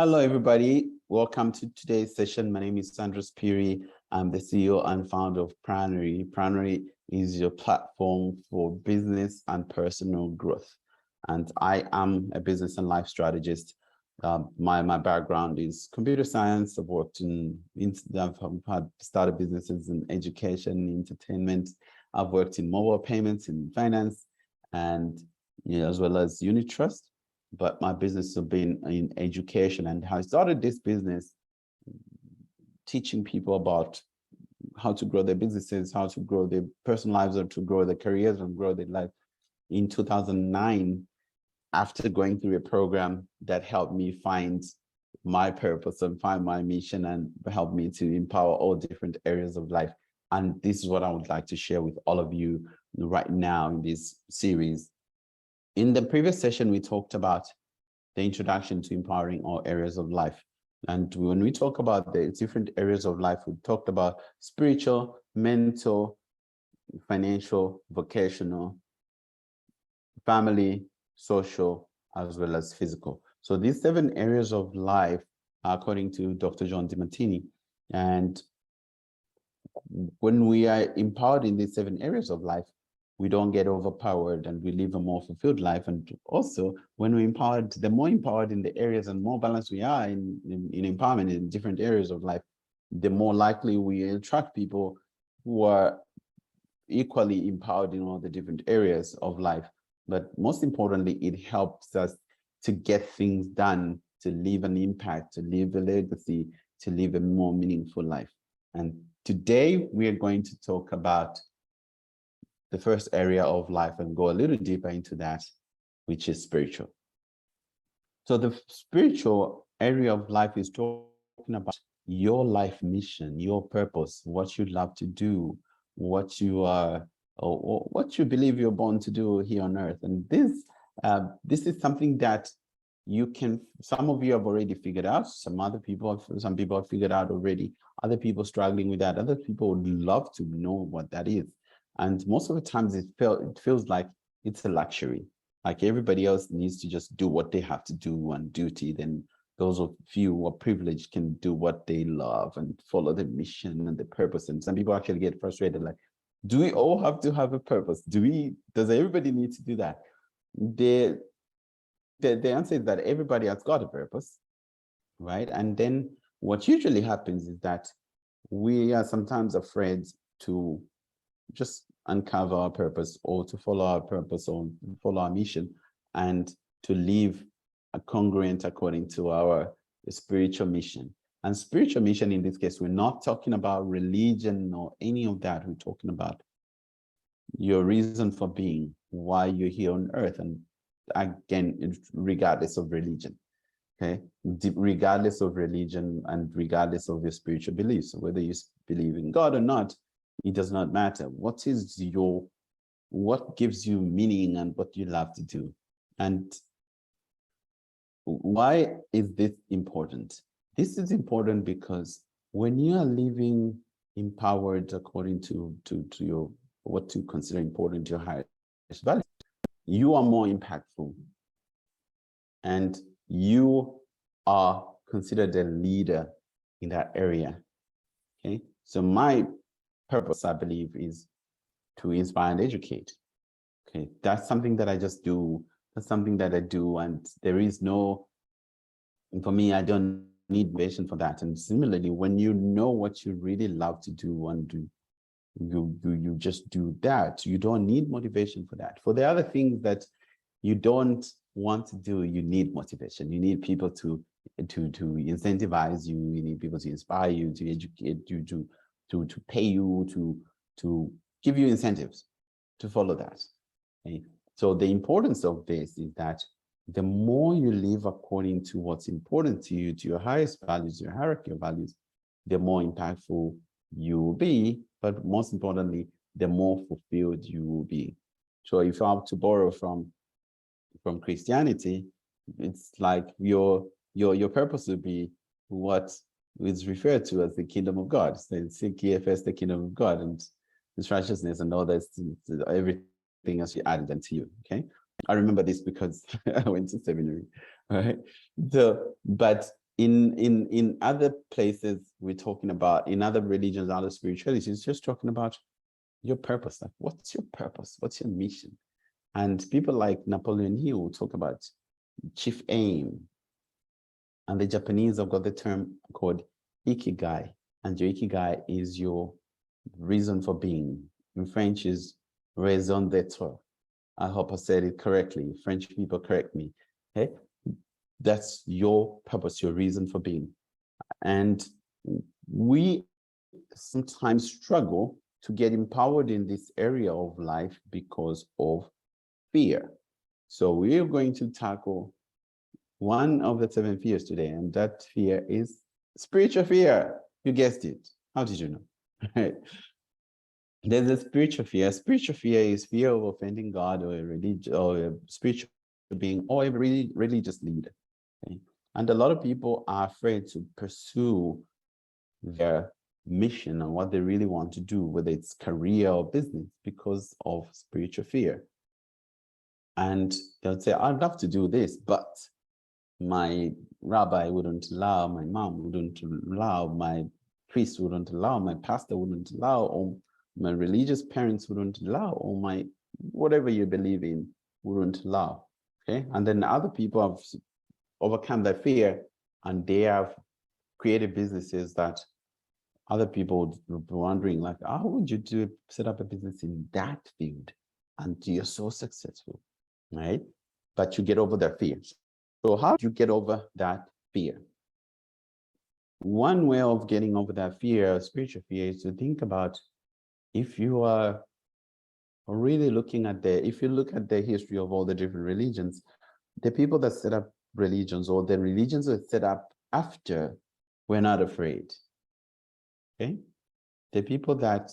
Hello, everybody. Welcome to today's session. My name is Sandras Phiri. I'm the CEO and founder of Pranary. Pranary is your platform for business and personal growth. And I am a business and life strategist. My background is computer science. I've worked I've started businesses in education, entertainment. I've worked in mobile payments, in finance, and as well as unit trust. But my business has been in education, and I started this business teaching people about how to grow their businesses, how to grow their personal lives, or to grow their careers and grow their life in 2009, after going through a program that helped me find my purpose and find my mission and helped me to empower all different areas of life. And this is what I would like to share with all of you right now in this series. In the previous session, we talked about the introduction to empowering all areas of life. And when we talk about the different areas of life, we talked about spiritual, mental, financial, vocational, family, social, as well as physical. So these 7 areas of life, according to Dr. John DiMartini. And when we are empowered in these 7 areas of life, we don't get overpowered and we live a more fulfilled life. And also, when we're empowered, the more empowered in the areas and more balanced we are in empowerment in different areas of life, the more likely we attract people who are equally empowered in all the different areas of life. But most importantly, it helps us to get things done, to leave an impact, to leave a legacy, to live a more meaningful life. And today we are going to talk about the first area of life and go a little deeper into that, which is spiritual. So the spiritual area of life is talking about your life mission, your purpose, what you love to do, what you are, or what you believe you're born to do here on earth. And this is something that some of you have already figured out. Some people have figured out already. Other people struggling with that. Other people would love to know what that is. And most of the times it feels like it's a luxury. Like everybody else needs to just do what they have to do on duty. Then those of few who are privileged can do what they love and follow the mission and the purpose. And some people actually get frustrated, like, do we all have to have a purpose? Does everybody need to do that? The answer is that everybody has got a purpose, right? And then what usually happens is that we are sometimes afraid to just uncover our purpose, or to follow our purpose, or follow our mission, and to live a congruent according to our spiritual mission. And spiritual mission in this case, we're not talking about religion or any of that. We're talking about your reason for being, why you're here on earth. And again, regardless of religion, okay? Regardless of religion and regardless of your spiritual beliefs, whether you believe in God or not, it does not matter. What gives you meaning and what you love to do? And why is this important? This is important because when you are living empowered according to your, what you consider important to your highest value, you are more impactful and you are considered a leader in that area. Okay, so my purpose, I believe, is to inspire and educate. Okay, that's something that I just do. That's something that I do, and for me, I don't need motivation for that. And similarly, when you know what you really love to do and you just do that, you don't need motivation for that. For the other things that you don't want to do, you need motivation. You need people to incentivize you. You need people to inspire you, to educate you, to pay you, to give you incentives to follow that. Okay? So the importance of this is that the more you live according to what's important to you, to your highest values, your hierarchy of values, the more impactful you will be, but most importantly, the more fulfilled you will be. So if I have to borrow from Christianity, it's like your purpose would be what is referred to as the kingdom of God. So seek ye first the kingdom of God and His righteousness, and all that, everything else you added unto you. Okay, I remember this because I went to seminary. All right, but in other places, we're talking about, in other religions, other spiritualities, it's just talking about your purpose. Like, what's your purpose? What's your mission? And people like Napoleon Hill talk about chief aim. And the Japanese have got the term called ikigai. And your ikigai is your reason for being. In French is raison d'être. I hope I said it correctly. French people correct me. Okay? That's your purpose, your reason for being. And we sometimes struggle to get empowered in this area of life because of fear. So we're going to tackle one of the 7 fears today, and that fear is spiritual fear. You guessed it. How did you know? Right. There's a spiritual fear. Spiritual fear is fear of offending God or a religion or a spiritual being or a religious leader. Okay? And a lot of people are afraid to pursue their mission and what they really want to do, whether it's career or business, because of spiritual fear. And they'll say, I'd love to do this, but my rabbi wouldn't allow, my mom wouldn't allow, my priest wouldn't allow, my pastor wouldn't allow, or my religious parents wouldn't allow, or my whatever you believe in wouldn't allow. Okay. And then other people have overcome their fear and they have created businesses that other people would be wondering, like, how would you set up a business in that field? And you're so successful, right? But you get over their fears. So how do you get over that fear? One way of getting over that fear, spiritual fear, is to think about, if you are really looking at if you look at the history of all the different religions, the people that set up religions, or the religions that set up after, were not afraid. Okay? The people that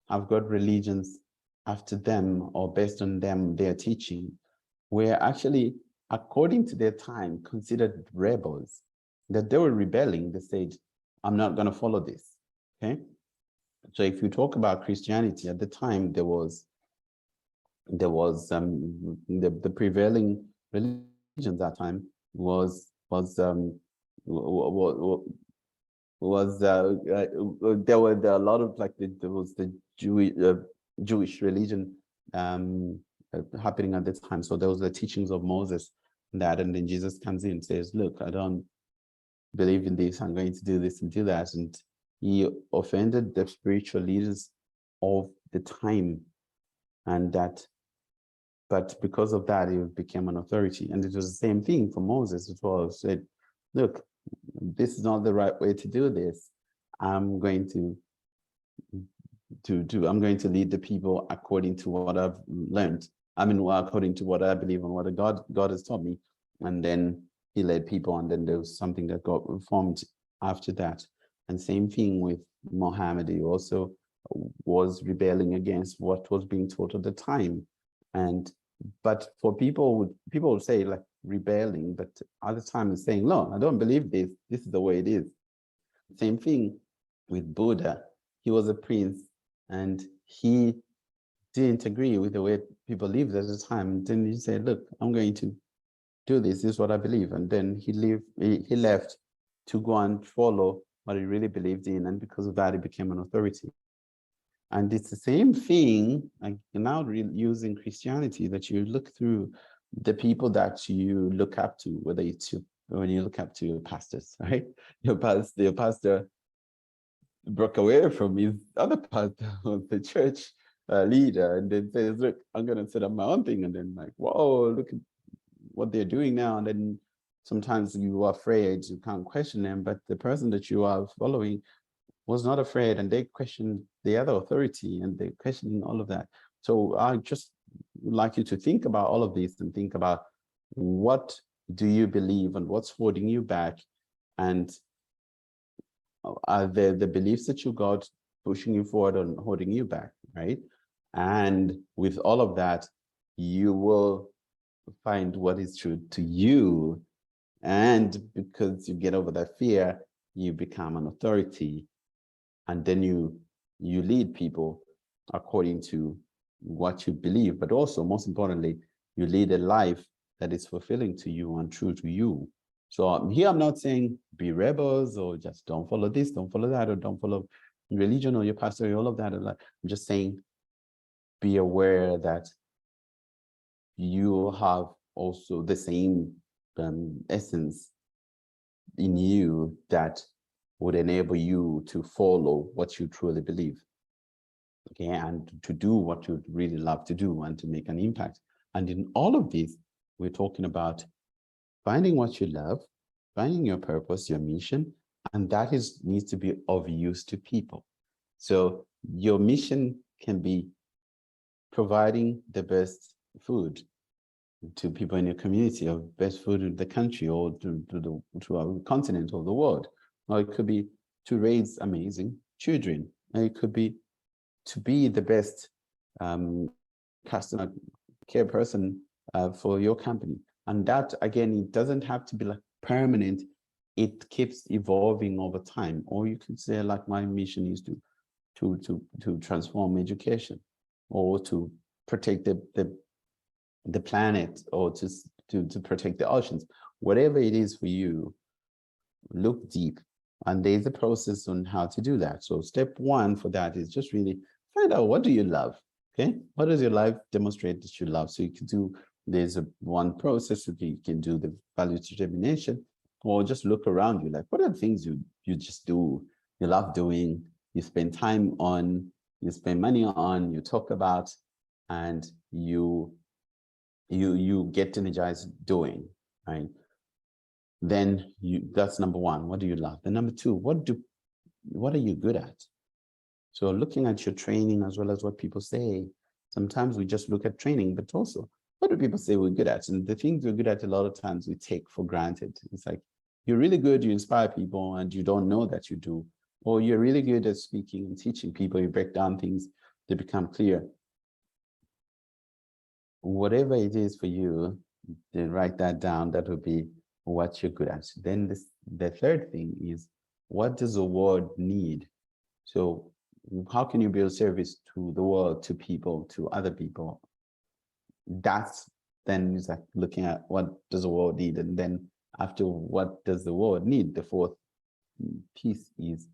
have got religions after them or based on them, their teaching, were actually, according to their time, considered rebels. That they were rebelling. They said, I'm not going to follow this. Okay. So if you talk about Christianity at the time, there was the prevailing religion at that time there were a lot of, like, there was the Jewish religion happening at the time. So there was the teachings of Moses, and then Jesus comes in and says, look, I don't believe in this, I'm going to do this and do that. And he offended the spiritual leaders of the time, but because of that, he became an authority. And it was the same thing for Moses as well. He said, look, this is not the right way to do this. I'm going to lead the people according to what I've learned. According to what I believe and what God has taught me. And then he led people, and then there was something that got reformed after that. And same thing with Muhammad. He also was rebelling against what was being taught at the time. But for people would say, like, rebelling, but other times saying, no, I don't believe this. This is the way it is. Same thing with Buddha. He was a prince, and he didn't agree with the way people lived at the time. And then he said, look, I'm going to do this. This is what I believe. And then he left to go and follow what he really believed in. And because of that, he became an authority. And it's the same thing, like, now using Christianity, that you look through the people that you look up to, whether it's when you look up to your pastors, right? Your pastor broke away from his other pastor of the church leader, and then says, look, I'm going to set up my own thing. And then, like, whoa, look at what they're doing now. And then sometimes you are afraid, you can't question them, but the person that you are following was not afraid, and they questioned the other authority, and they're questioning all of that. So I just would like you to think about all of this and think about, what do you believe and what's holding you back, and are the beliefs that you got pushing you forward and holding you back, right? And with all of that, you will find what is true to you. And because you get over that fear, you become an authority. And then you lead people according to what you believe, but also, most importantly, you lead a life that is fulfilling to you and true to you. So here I'm not saying be rebels, or just don't follow this, don't follow that, or don't follow religion or your pastor, or all of that. I'm just saying, be aware that you have also the same essence in you that would enable you to follow what you truly believe, okay, and to do what you really love to do and to make an impact. And in all of this, we're talking about finding what you love, finding your purpose, your mission, and that needs to be of use to people. So your mission can be providing the best food to people in your community, or best food in the country, or to our continent or the world. Or it could be to raise amazing children. And it could be to be the best customer care person for your company. And that, again, it doesn't have to be like permanent. It keeps evolving over time. Or you could say, like, my mission is to transform education, or to protect the planet, or to protect the oceans. Whatever it is for you, look deep. And there's a process on how to do that. So step one for that is just really find out, what do you love? Okay, what does your life demonstrate that you love? So you can do, there's one process. You can do the value determination, or just look around you, like, what are the things you just do, you love doing, you spend time on, you spend money on, you talk about, and you get energized doing, right? Then that's number one. What do you love? Then number two, what are you good at? So looking at your training as well as what people say. Sometimes we just look at training, but also, what do people say we're good at? And the things we're good at, a lot of times we take for granted. It's like, you're really good, you inspire people, and you don't know that you do. Or you're really good at speaking and teaching people, you break down things, they become clear. Whatever it is for you, then write that down. That would be what you're good at. Then the third thing is, what does the world need? So how can you be of service to the world, to people, to other people? That's then is like looking at, what does the world need? And then after what does the world need, the fourth piece is,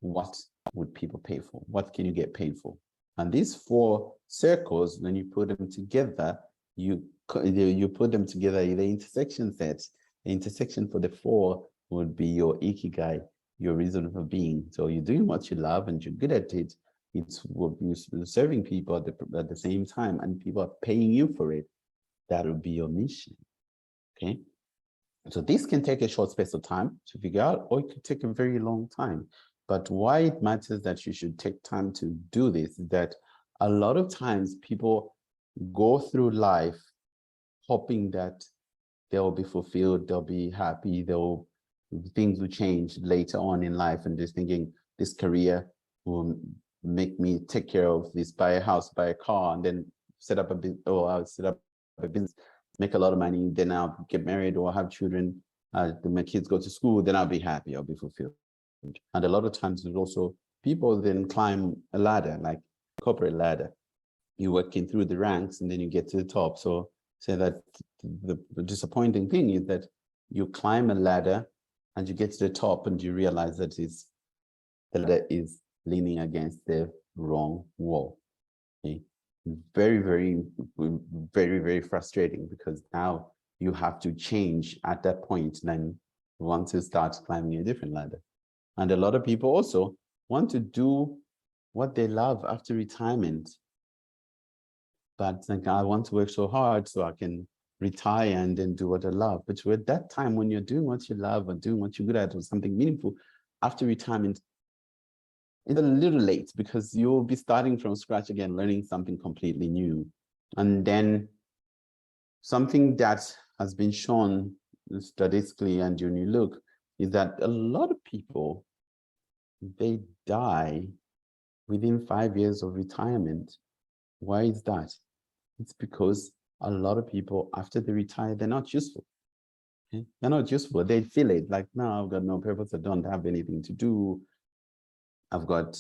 what would people pay for? What can you get paid for? And these four circles, when you put them together, you put them together in the intersection sets. The intersection for the four would be your ikigai, your reason for being. So you're doing what you love and you're good at it. It's you're serving people at the same time, and people are paying you for it. That would be your mission. Okay. So this can take a short space of time to figure out, or it could take a very long time. But why it matters that you should take time to do this is that a lot of times people go through life hoping that they'll be fulfilled, they'll be happy, things will change later on in life, and just thinking, this career will make me take care of this, buy a house, buy a car, and then set up a business, or I'll set up a business, make a lot of money, then I'll get married or have children, then my kids go to school, then I'll be happy, I'll be fulfilled. And a lot of times there's also people then climb a ladder, like corporate ladder. You're working through the ranks and then you get to the top. So say that the disappointing thing is that you climb a ladder and you get to the top and you realize that the ladder is leaning against the wrong wall. Okay? Very, very, very, very frustrating, because now you have to change at that point. Then you want to start climbing a different ladder. And a lot of people also want to do what they love after retirement. But like, I want to work so hard so I can retire and then do what I love. But at that time, when you're doing what you love or doing what you're good at or something meaningful, after retirement, it's a little late, because you'll be starting from scratch again, learning something completely new. And then something that has been shown statistically, and when you look, is that a lot of people, they die within 5 years of retirement. Why is that? It's because a lot of people, after they retire, they're not useful. Okay? They're not useful. They feel it like, no, I've got no purpose. I don't have anything to do. I've got,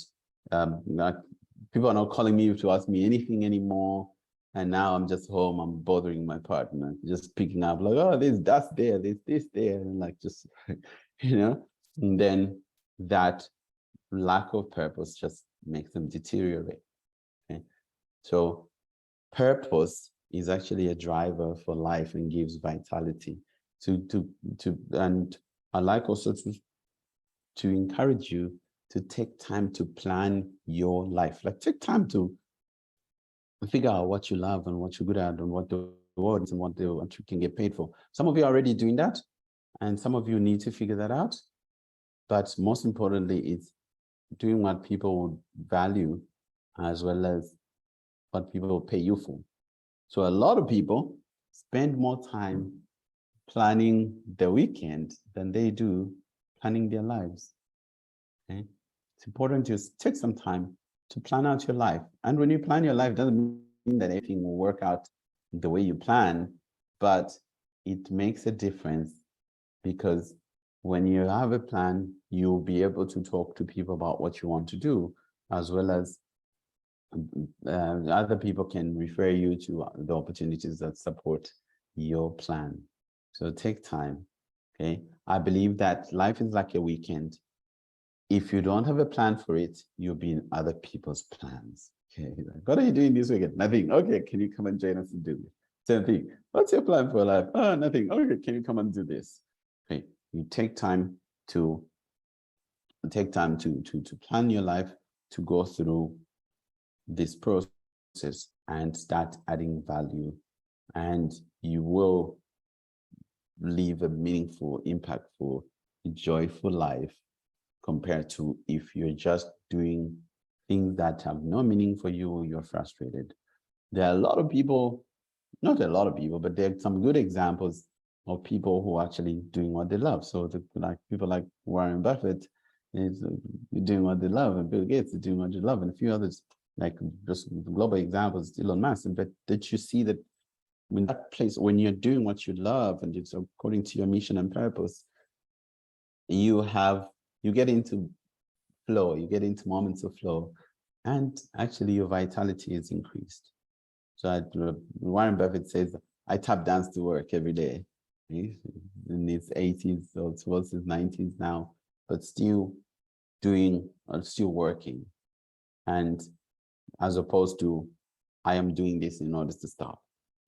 people are not calling me to ask me anything anymore. And now I'm just home, I'm bothering my partner, just picking up like, oh, there's dust there, there's this there. And like, just and then that lack of purpose just makes them deteriorate. Okay, so purpose is actually a driver for life and gives vitality and I like also to encourage you to take time to plan your life. Like, take time to figure out what you love and what you're good at and what the world is and what you can get paid for. Some of you are already doing that, and some of you need to figure that out. But most importantly, it's doing what people value as well as what people will pay you for. So a lot of people spend more time planning the weekend than they do planning their lives. Okay? It's important to take some time to plan out your life. And when you plan your life, it doesn't mean that everything will work out the way you plan, but it makes a difference, because when you have a plan, you'll be able to talk to people about what you want to do, as well as other people can refer you to the opportunities that support your plan. So take time. Okay. I believe that life is like a weekend. If you don't have a plan for it, you'll be in other people's plans. Okay. What are you doing this weekend? Nothing. Okay. Can you come and join us and do this? Same thing. What's your plan for life? Oh, nothing. Okay. Can you come and do this? Okay. You take time to plan your life, to go through this process and start adding value, and you will live a meaningful, impactful, joyful life, compared to if you're just doing things that have no meaning for you. You're frustrated. There are a lot of people, not a lot of people, but there are some good examples of people who are actually doing what they love. So like people like Warren Buffett is doing what they love, and Bill Gates is doing what they love, and a few others, like just global examples, Elon Musk. But did you see that in that place, when you're doing what you love and it's according to your mission and purpose, you get into flow, you get into moments of flow, and actually your vitality is increased. So Warren Buffett says, I tap dance to work every day. He's in his 80s, so towards his 90s now, but still working. And as opposed to, I am doing this in order to stop.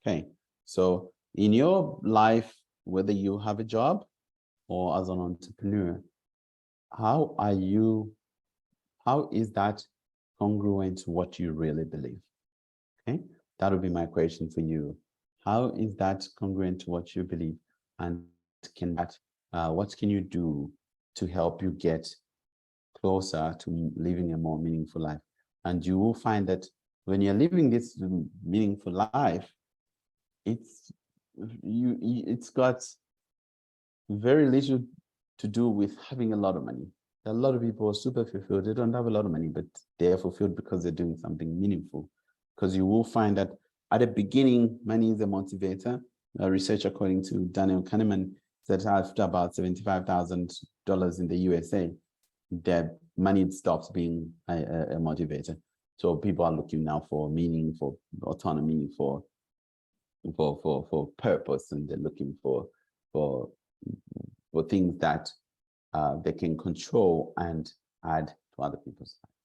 Okay. So in your life, whether you have a job or as an entrepreneur, how is that congruent to what you really believe? Okay. That would be my question for you. How is that congruent to what you believe? And what can you do to help you get closer to living a more meaningful life? And you will find that when you're living this meaningful life, it's got very little to do with having a lot of money. A lot of people are super fulfilled. They don't have a lot of money, but they're fulfilled because they're doing something meaningful. Because you will find that at the beginning, money is a motivator. Research according to Daniel Kahneman said after about $75,000 in the USA, that money stops being a motivator. So people are looking now for meaning, for autonomy, for purpose, and they're looking for things that they can control and add to other people's lives.